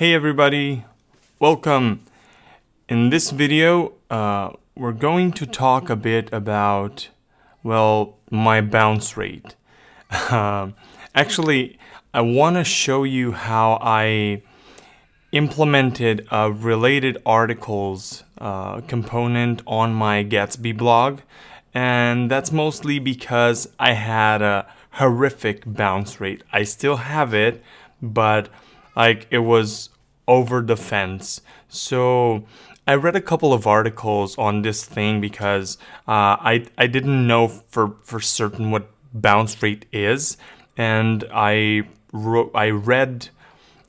Hey everybody, welcome. In this video, we're going to talk a bit about, my bounce rate. Actually, I want to show you how I implemented a related articles component on my Gatsby blog, and that's mostly because I had a horrific bounce rate. I still have it, but it was over the fence. So I read a couple of articles on this thing because I didn't know for certain what bounce rate is, and I read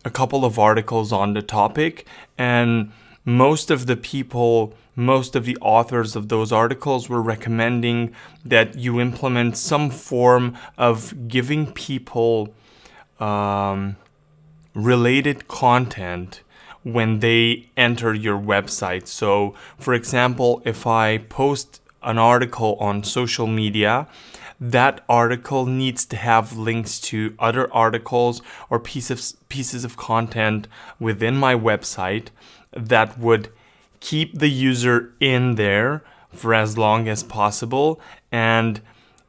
a couple of articles on the topic, and most of the authors of those articles were recommending that you implement some form of giving people related content when they enter your website. So, for example, if I post an article on social media, that article needs to have links to other articles or pieces of content within my website that would keep the user in there for as long as possible and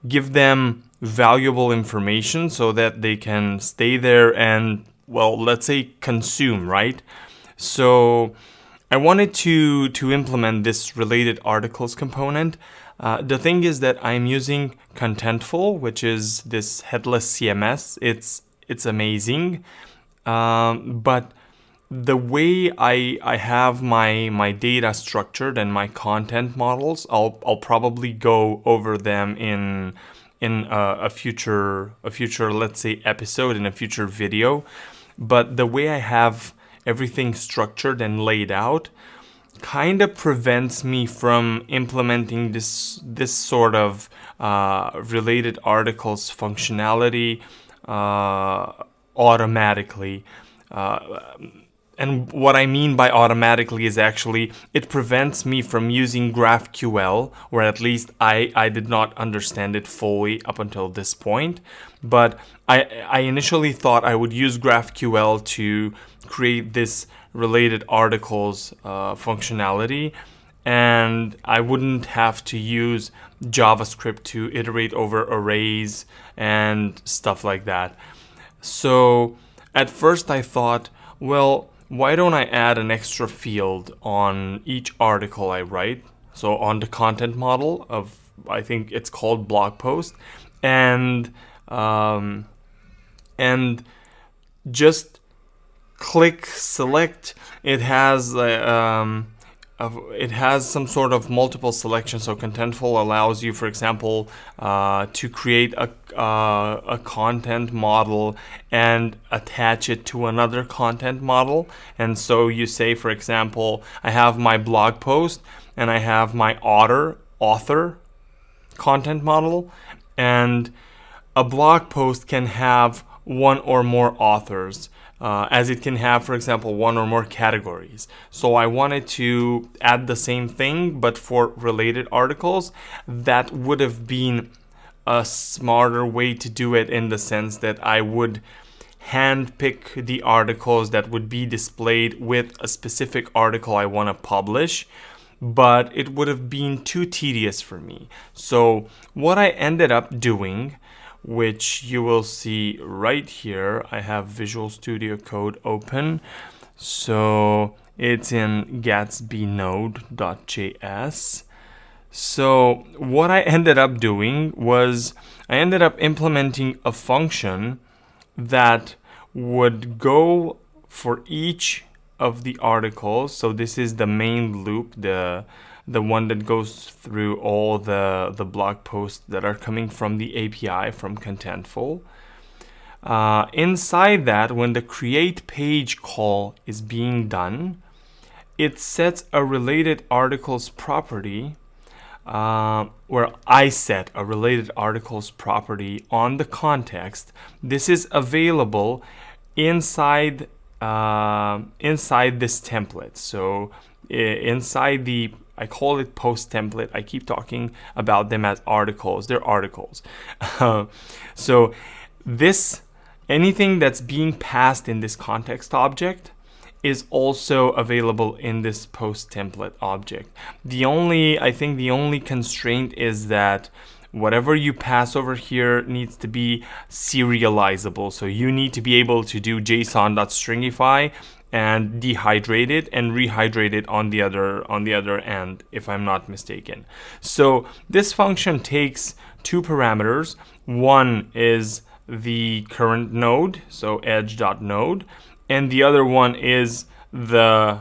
give them valuable information so that they can stay there and, let's say, consume, right? So I wanted to implement this related articles component. The thing is that I'm using Contentful, which is this headless CMS. It's amazing, but the way I have my data structured and my content models, I'll probably go over them in a future let's say episode, in a future video. But the way I have everything structured and laid out kind of prevents me from implementing this sort of related articles functionality automatically. And what I mean by automatically is actually it prevents me from using GraphQL, or at least I did not understand it fully up until this point. But I initially thought I would use GraphQL to create this related articles functionality, and I wouldn't have to use JavaScript to iterate over arrays and stuff like that. So at first I thought, why don't I add an extra field on each article I write? So on the content model of, I think it's called blog post, and just click select. It has some sort of multiple selection. So Contentful allows you, for example, to create a content model and attach it to another content model. And so you say, for example, I have my blog post and I have my author content model, and a blog post can have one or more authors, as it can have, for example, one or more categories. So I wanted to add the same thing, but for related articles. That would have been a smarter way to do it, in the sense that I would handpick the articles that would be displayed with a specific article I want to publish, but it would have been too tedious for me. So what I ended up doing, which you will see right here, I have Visual Studio Code open. So it's in GatsbyNode.js. So what I ended up doing was I ended up implementing a function that would go for each of the articles. So this is the main loop, the one that goes through all the blog posts that are coming from the API from Contentful. Inside that, when the create page call is being done, it sets a related articles property, where I set a related articles property on the context. This is available inside this template. So inside I call it post template. I keep talking about them as articles. They're articles. So anything that's being passed in this context object is also available in this post template object. I think the only constraint is that whatever you pass over here needs to be serializable. So you need to be able to do json.stringify and dehydrate it and rehydrate it on the other end, if I'm not mistaken. So this function takes two parameters. One is the current node, so edge.node, and the other one is the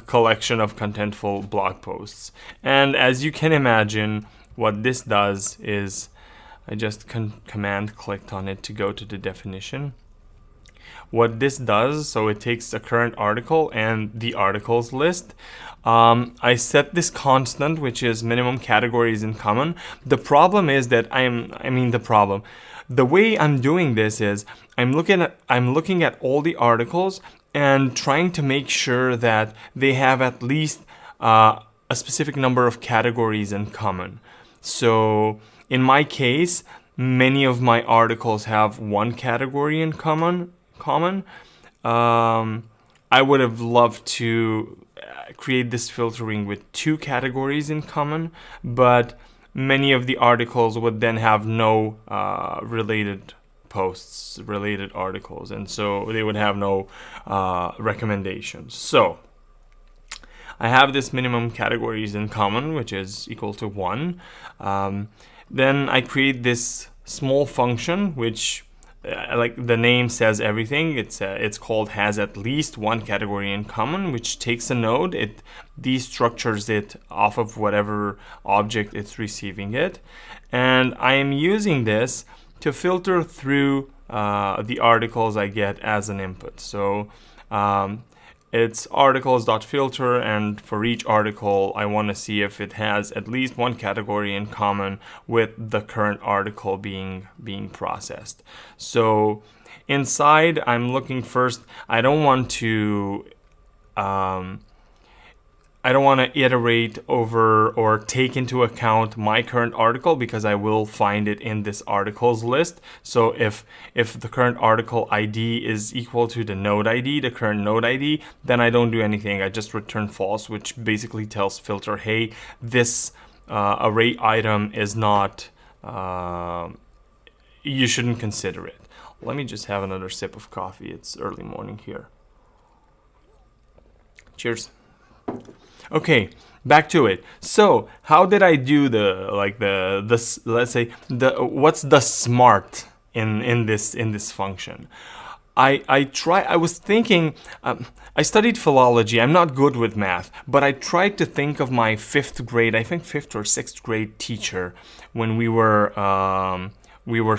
collection of contentful blog posts. And as you can imagine, what this does is, I just command clicked on it to go to the definition. What this does, so it takes the current article and the articles list. I set this constant, which is minimum categories in common. The problem is that the way I'm doing this is I'm looking at all the articles and trying to make sure that they have at least a specific number of categories in common. So in my case, many of my articles have one category in common. I would have loved to create this filtering with two categories in common, but many of the articles would then have no related posts, related articles, and so they would have no recommendations. So I have this minimum categories in common, which is equal to 1. Then I create this small function, which like the name says everything. It's called has at least one category in common, which takes a node, it destructures it off of whatever object it's receiving it, and I am using this to filter through the articles I get as an input. So it's articles.filter, and for each article I want to see if it has at least one category in common with the current article being processed. So inside I'm looking first, I don't want to iterate over or take into account my current article, because I will find it in this articles list. So if the current article ID is equal to the node ID, the current node ID, then I don't do anything. I just return false, which basically tells filter, hey, this array item is not, you shouldn't consider it. Let me just have another sip of coffee. It's early morning here. Cheers. Okay, back to it. So how did I do what's the smart in this function? I was thinking, I studied philology. I'm not good with math, but I tried to think of my fifth or 6th grade teacher when we were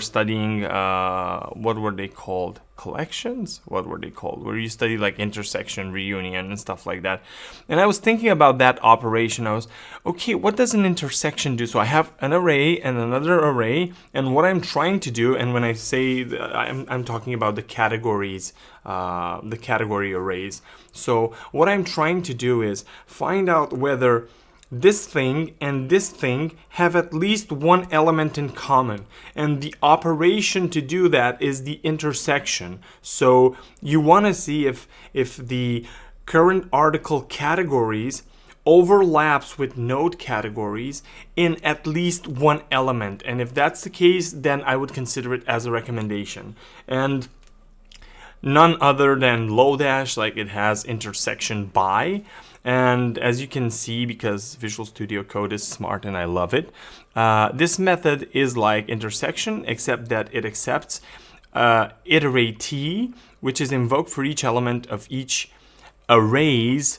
studying, what were they called? Collections? What were they called? Where you study like intersection, reunion, and stuff like that. And I was thinking about that operation. I was, okay, what does an intersection do? So I have an array and another array, and what I'm trying to do, and when I say I'm talking about the categories, the category arrays. So what I'm trying to do is find out whether this thing and this thing have at least one element in common, and the operation to do that is the intersection. So you want to see if the current article categories overlaps with node categories in at least one element, and if that's the case, then I would consider it as a recommendation. And none other than Lodash, like it has intersection by. And as you can see, because Visual Studio Code is smart and I love it, this method is like intersection, except that it accepts iterate t, which is invoked for each element of each arrays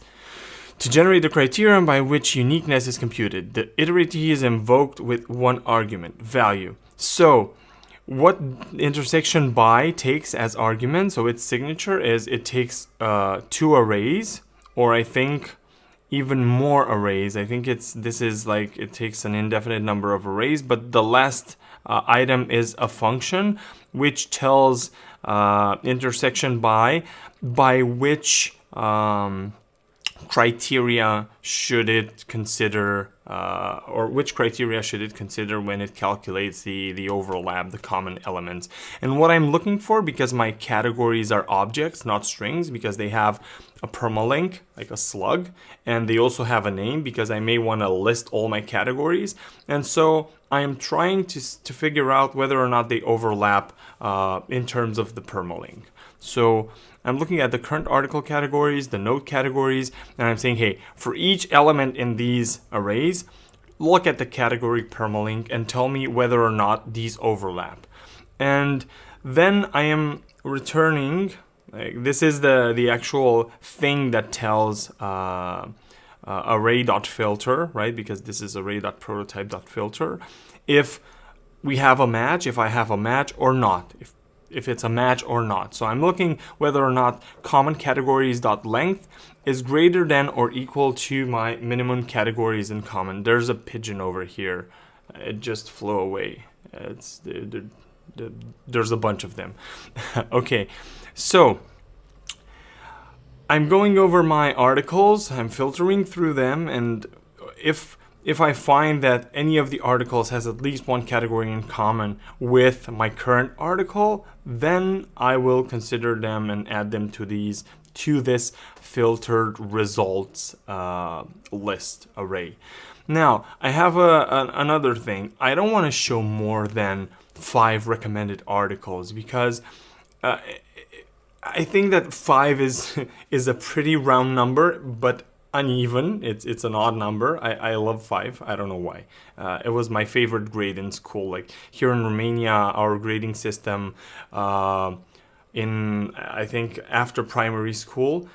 to generate the criterion by which uniqueness is computed. The iterate t is invoked with one argument, value. So what intersection by takes as argument, so its signature is it takes 2 arrays, or I think even more arrays. I think it takes an indefinite number of arrays, but the last item is a function which tells intersection by which criteria should it consider or which criteria should it consider when it calculates the overlap, the common elements. And what I'm looking for, because my categories are objects, not strings, because they have a permalink, like a slug, and they also have a name, because I may want to list all my categories. And so I am trying to figure out whether or not they overlap in terms of the permalink. So I'm looking at the current article categories, the note categories, and I'm saying, hey, for each element in these arrays, look at the category permalink and tell me whether or not these overlap. And then I am returning, like, this is the actual thing that tells array.filter, right? Because this is array.prototype.filter. If we have a match, if I have a match or not, if it's a match or not. So I'm looking whether or not common categories.length is greater than or equal to my minimum categories in common. There's a pigeon over here. It just flew away. There's a bunch of them. Okay, so I'm going over my articles, I'm filtering through them, and if I find that any of the articles has at least one category in common with my current article, then I will consider them and add them to this filtered results list array. Now, I have another thing. I don't want to show more than 5 recommended articles, because I think that 5 is a pretty round number, but uneven. It's an odd number. I love 5. I don't know why. It was my favorite grade in school. Like here in Romania, our grading system I think after primary school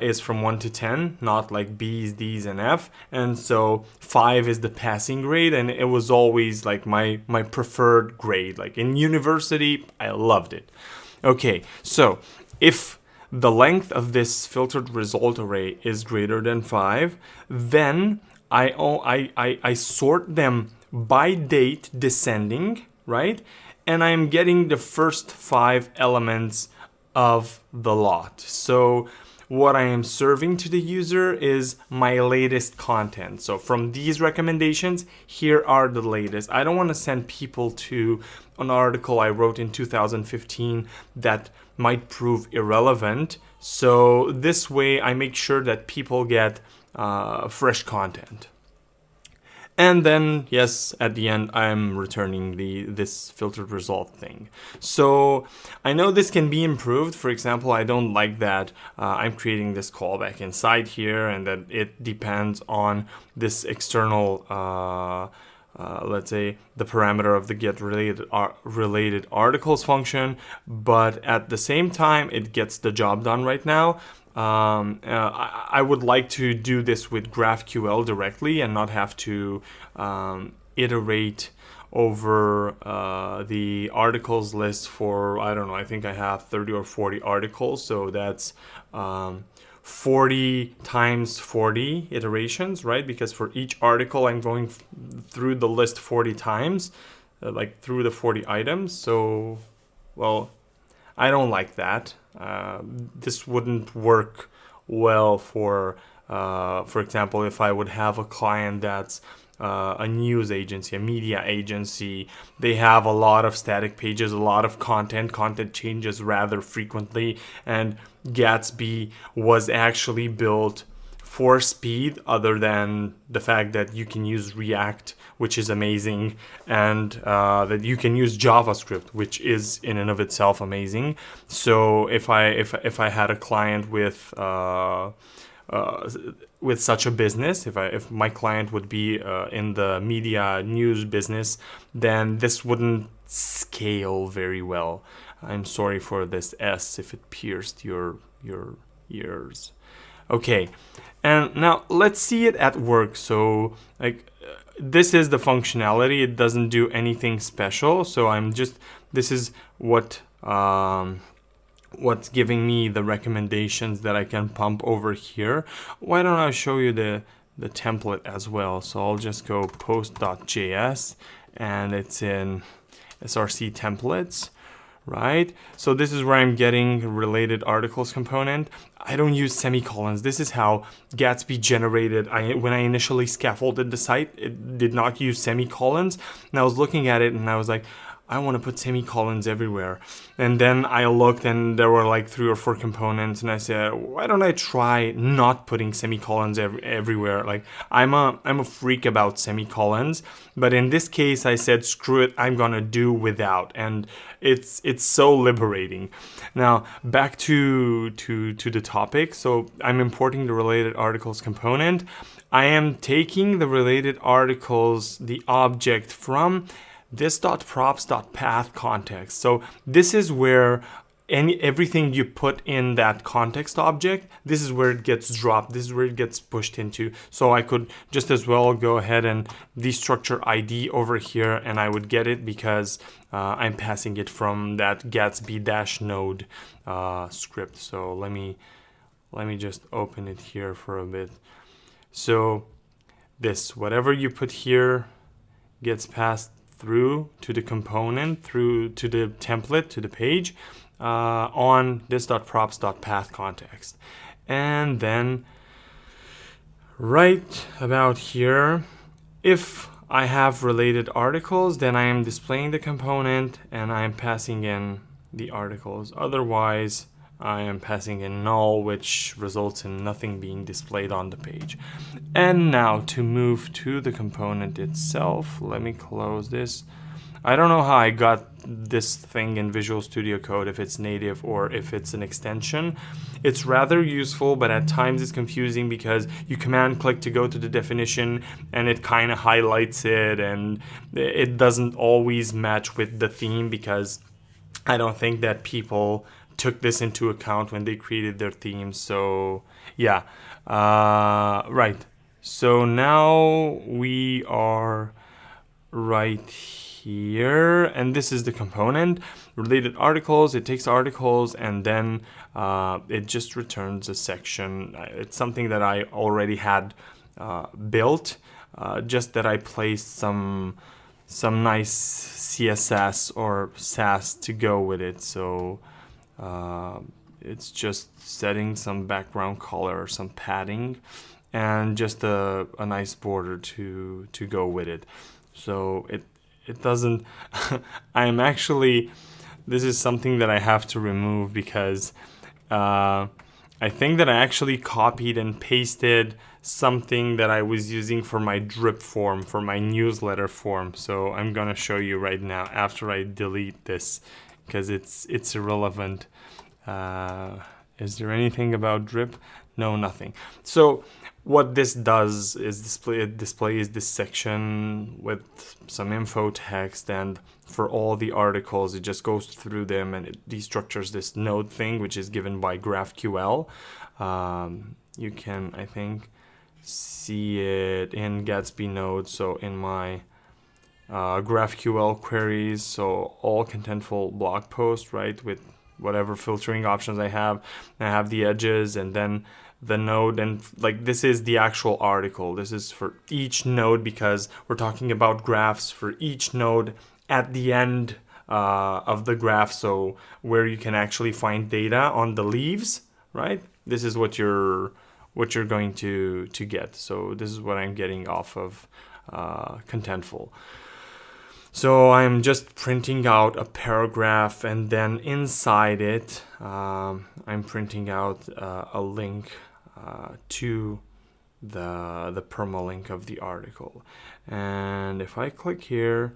is from 1 to 10, not like B's, D's, and F. And so 5 is the passing grade, and it was always like my preferred grade. Like in university, I loved it. Okay, so if the length of this filtered result array is greater than 5, then I sort them by date descending, right? And I'm getting the first 5 elements of the lot. So what I am serving to the user is my latest content. So from these recommendations, here are the latest. I don't want to send people to an article I wrote in 2015 that might prove irrelevant. So this way I make sure that people get fresh content. And then, yes, at the end, I'm returning this filtered result thing. So I know this can be improved. For example, I don't like that I'm creating this callback inside here, and that it depends on this external, let's say, the parameter of the get related articles function. But at the same time, it gets the job done right now. I would like to do this with GraphQL directly and not have to iterate over the articles list for, I don't know, I think I have 30 or 40 articles. So that's 40 times 40 iterations, right? Because for each article, I'm going through the list 40 times, like through the 40 items. So, well, I don't like that. This wouldn't work well for example, if I would have a client that's a news agency, a media agency. They have a lot of static pages, a lot of content changes rather frequently, and Gatsby was actually built for speed, other than the fact that you can use React, which is amazing, and that you can use JavaScript, which is in and of itself amazing. So if I had a client with such a business, if my client would be in the media news business, then this wouldn't scale very well. I'm sorry for this S if it pierced your ears. Okay, and now let's see it at work. So this is the functionality. It doesn't do anything special. So this is what's giving me the recommendations that I can pump over here. Why don't I show you the template as well? So I'll just go post.js, and it's in src templates. right? So this is where I'm getting related articles component. I don't use semicolons. This is how Gatsby generated. When I initially scaffolded the site, it did not use semicolons. And I was looking at it and I was like, I want to put semicolons everywhere. And then I looked and there were like 3 or 4 components and I said, why don't I try not putting semicolons everywhere? Like I'm a freak about semicolons, but in this case I said, screw it, I'm gonna do without. And it's so liberating. Now back to the topic. So I'm importing the related articles component. I am taking the related articles, the object from this.props.path context. So this is where everything you put in that context object, this is where it gets dropped, this is where it gets pushed into. So I could just as well go ahead and destructure ID over here and I would get it because I'm passing it from that Gatsby-node script. So let me just open it here for a bit. So this, whatever you put here gets passed through to the component, through to the template, to the page on this.props.path context. And then right about here, if I have related articles, then I am displaying the component and I am passing in the articles. Otherwise, I am passing in null, which results in nothing being displayed on the page. And now to move to the component itself, let me close this. I don't know how I got this thing in Visual Studio Code, if it's native or if it's an extension. It's rather useful, but at times it's confusing because you command click to go to the definition and it kind of highlights it and it doesn't always match with the theme because I don't think that people took this into account when they created their themes. So yeah, right. So now we are right here, and this is the component related articles. It takes articles and then it just returns a section. It's something that I already had built, just that I placed some nice CSS or Sass to go with it. So it's just setting some background color, some padding, and just a nice border to go with it. So it doesn't. I'm actually, this is something that I have to remove because I think that I actually copied and pasted something that I was using for my drip form, for my newsletter form. So I'm gonna show you right now after I delete this because it's irrelevant. Is there anything about drip? No, nothing. So what this does is displays this section with some info text, and for all the articles it just goes through them and it destructures this node thing, which is given by GraphQL. You can, I think, see it in Gatsby node. So in my GraphQL queries, so all contentful blog posts, right, with whatever filtering options I have the edges and then the node, and like this is the actual article. This is for each node because we're talking about graphs for each node at the end of the graph. So where you can actually find data on the leaves, right? This is what you're going to get. So this is what I'm getting off of Contentful. So I'm just printing out a paragraph, and then inside it, I'm printing out a link to the permalink of the article. And if I click here,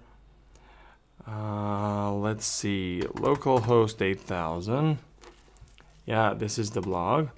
let's see, localhost 8000. Yeah, this is the blog.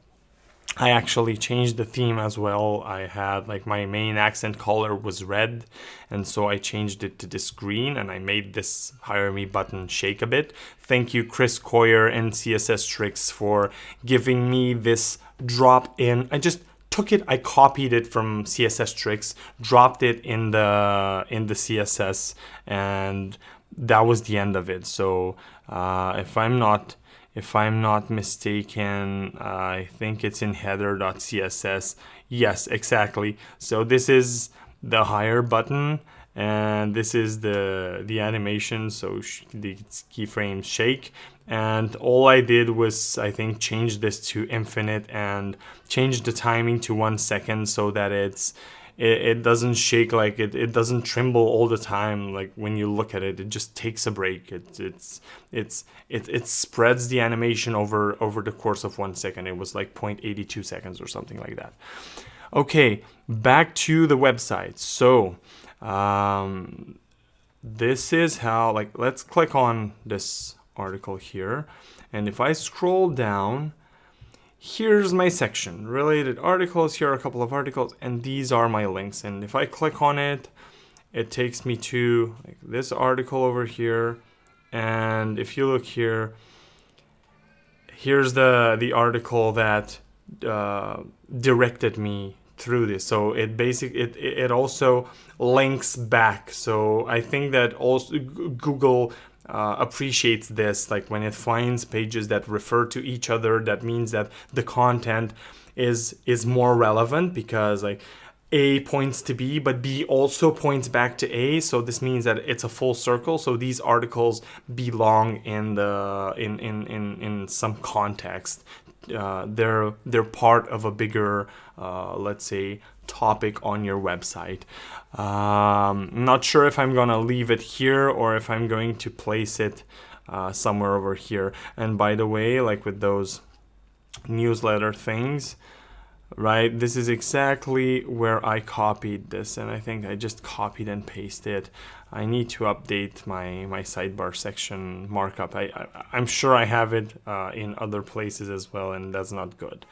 I actually changed the theme as well. I had like my main accent color was red, and so I changed it to this green, and I made this hire me button shake a bit. Thank you, Chris Coyer and CSS Tricks, for giving me this drop in. I just took it, I copied it from CSS Tricks, dropped it in the CSS, and that was the end of it. So if I'm not mistaken, I think it's in header.css. Yes, exactly. So this is the hire button, and this is the animation, so the keyframes shake. And all I did was, I think, change this to infinite and change the timing to 1 second so that it doesn't shake, like it doesn't tremble all the time. Like when you look at it, it just takes a break. It spreads the animation over the course of 1 second. It was like 0.82 seconds or something like that. Okay, back to the website. So this is how, like, let's click on this article here, and if I scroll down, here's my section, related articles. Here are a couple of articles, and these are my links. And if I click on it, it takes me to like this article over here. And if you look here, here's the article that directed me through this. So it also links back. So I think that also Google appreciates this, like when it finds pages that refer to each other, that means that the content is more relevant, because like A points to B, but B also points back to A. So this means that it's a full circle. So these articles belong in the in some context. They're part of a bigger, let's say, topic on your website. I'm not sure if I'm gonna leave it here or if I'm going to place it somewhere over here. And by the way, like with those newsletter things, right, this is exactly where I copied this, and I think I just copied and pasted. I need to update my sidebar section markup. I'm sure I have it in other places as well, and that's not good.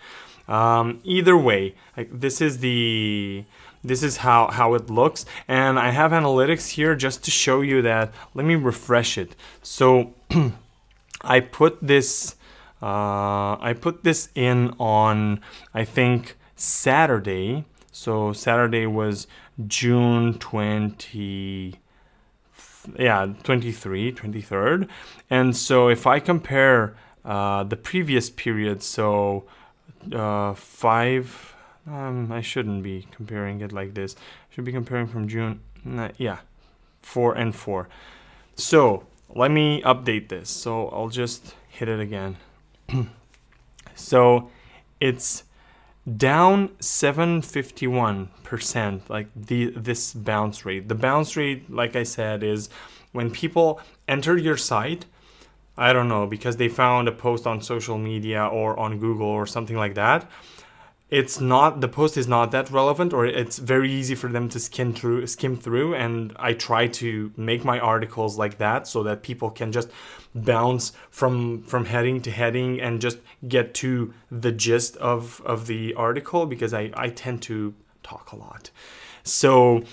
Either way, like this is how it looks, and I have analytics here just to show you that. Let me refresh it. So I put this in on, I think, Saturday. So Saturday was June 23rd. And so if I compare the previous period, so I shouldn't be comparing it like this. I should be comparing from June. 4 and 4. So let me update this. So I'll just hit it again. So it's down 751%, like this bounce rate. The bounce rate, like I said, is when people enter your site, I don't know, because they found a post on social media or on Google or something like that. The post is not that relevant, or it's very easy for them to skim through, and I try to make my articles like that so that people can just bounce from heading to heading and just get to the gist of the article, because I tend to talk a lot. So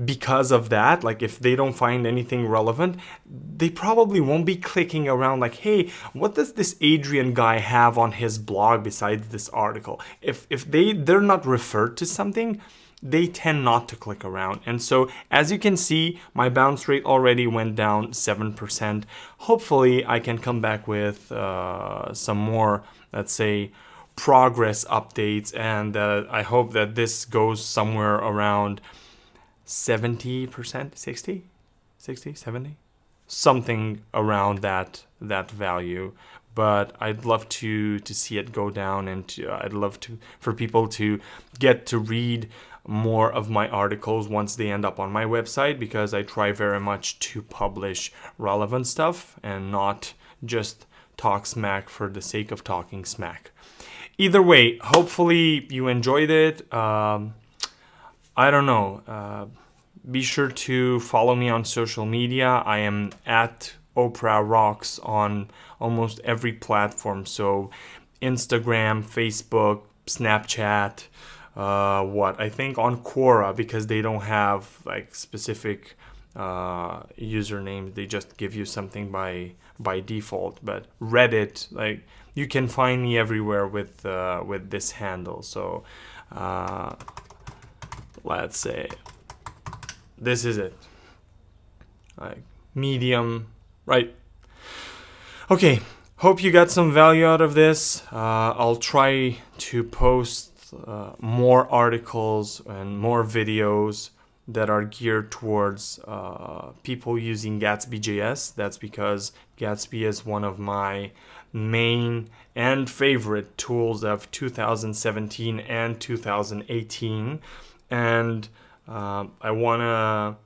because of that, like if they don't find anything relevant, they probably won't be clicking around like, hey, what does this Adrian guy have on his blog besides this article? If they're not referred to something, they tend not to click around. And so as you can see, my bounce rate already went down 7%. Hopefully I can come back with some more, let's say, progress updates, and I hope that this goes somewhere around 70%, 60, 70, something around that value. But I'd love to see it go down, and I'd love for people to get to read more of my articles once they end up on my website, because I try very much to publish relevant stuff and not just talk smack for the sake of talking smack. Either way, hopefully you enjoyed it. I don't know. Be sure to follow me on social media. I am at Oprah Rocks on almost every platform. So Instagram, Facebook, Snapchat, I think on Quora, because they don't have like specific usernames. They just give you something by default. But Reddit, like, you can find me everywhere with this handle. So let's say this is it, like Medium, right? Okay, hope you got some value out of this. I'll try to post more articles and more videos that are geared towards people using GatsbyJS. That's because Gatsby is one of my main and favorite tools of 2017 and 2018. And I want to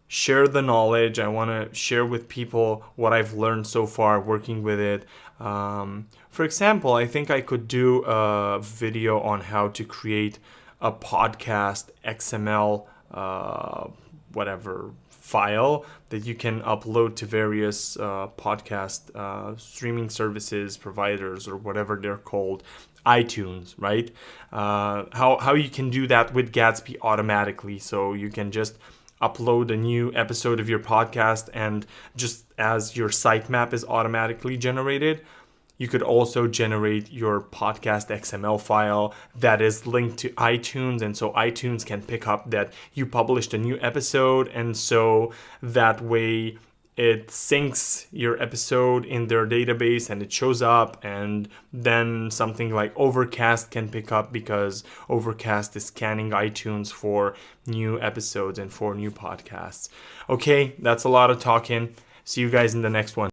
share the knowledge. I want to share with people what I've learned so far working with it. For example, I think I could do a video on how to create a podcast XML whatever file that you can upload to various podcast streaming services providers, or whatever they're called, iTunes, right? How you can do that with Gatsby automatically. So you can just upload a new episode of your podcast, and just as your sitemap is automatically generated, you could also generate your podcast XML file that is linked to iTunes. And so iTunes can pick up that you published a new episode. And so that way it syncs your episode in their database and it shows up. And then something like Overcast can pick up, because Overcast is scanning iTunes for new episodes and for new podcasts. Okay, that's a lot of talking. See you guys in the next one.